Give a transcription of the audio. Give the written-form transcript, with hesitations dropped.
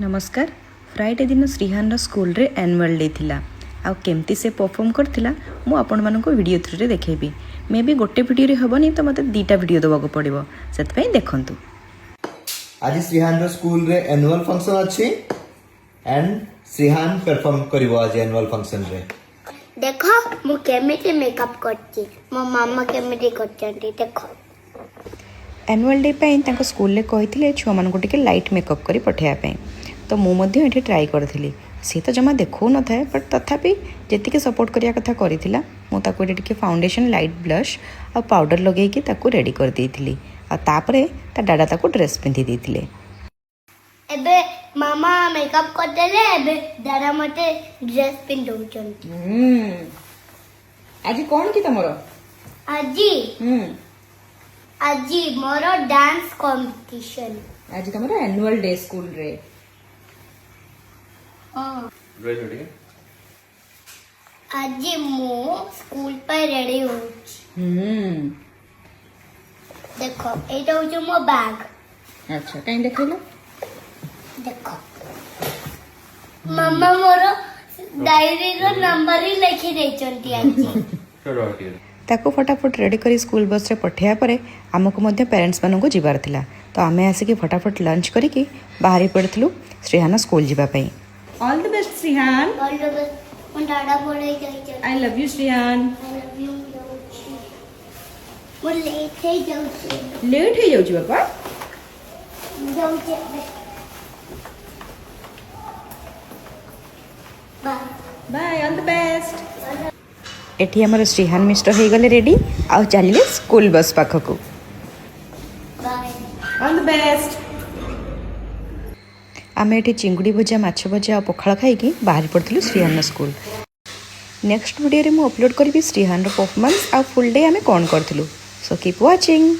नमस्कार। फ्राइडे दिन श्रीहान स्कूल रे एनुअल डे थिला आ केमती से परफॉर्म करथिला मु आपण मानको वीडियो थ्रू रे देखेबी। मे बी गोटे वीडियो रे हबनी तो मते दीटा वीडियो दबा को पड़िबो सेत पई देखंतु। आज श्रीहान स्कूल रे एनुअल फंक्शन अछि एंड श्रीहान परफॉर्म करिवो आज एनुअल फंक्शन रे। देखो मु केमिति मेकअप करछि मो मामा केमिति करछंती देखो। एनुअल डे पे तांको स्कूल ले कहिथिले छुआ मानको टिके लाइट मेकअप करी पठेया पे तो मु मध्ये एठी ट्राई करथिली। सी तो जमा देखौ न थाए बट तथापि जेतिके सपोर्ट करिया कथा करिथिला मु ताको एठी टिके फाउंडेशन लाइट ब्लश आ पाउडर लगेई कि ताको रेडी कर देइथिली आ तापरे ता डाडा ताको ड्रेस पिंधि देइथिले। एबे मामा मेकअप कर देले एबे दादा मते ड्रेस पिन दउछन। आज कोन की तमरो आजी मोरो डांस कंपटीशन। आज तमरो एनुअल डे स्कूल रे। रेडी आजी मो स्कूल पर रेडी हो। देखो एटा होछ मो बैग। अच्छा कहीं देखैलो देखो मामा मोरो डायरी रो नंबर ही लिखि देछंती आजी। ताको फटाफट रेडी करी स्कूल बस रे पठेया परे आमको मध्य पेरेंट्स माननको जिबार थिला तो आमे आसिकी फटाफट लंच करिकी बाहरी पड़थिलु श्रीहान स्कूल जिबा पई। All the best Shrihan. All the best. मन दादा बोले जाई I love you Shrihan. I love you जाउची। मो लेट हे जाउची। लेट हे जाउची बाबा जाउची। Bye bye all the best. एठी हमर श्रीहान मिस्टर हे गले रेडी आ चलिले स्कूल बस पाखकू। Bye all the best. आमे एठी चिंगुड़ी भजा माछ भजा और पखाळ खाइकी बाहर पड़थिलु श्रीहान स्कूल। नेक्स्ट वीडियो रे मु अपलोड करबी श्रीहान रो परफॉर्मेंस आ फुल डे आमे कोन करथिलु। So keep watching.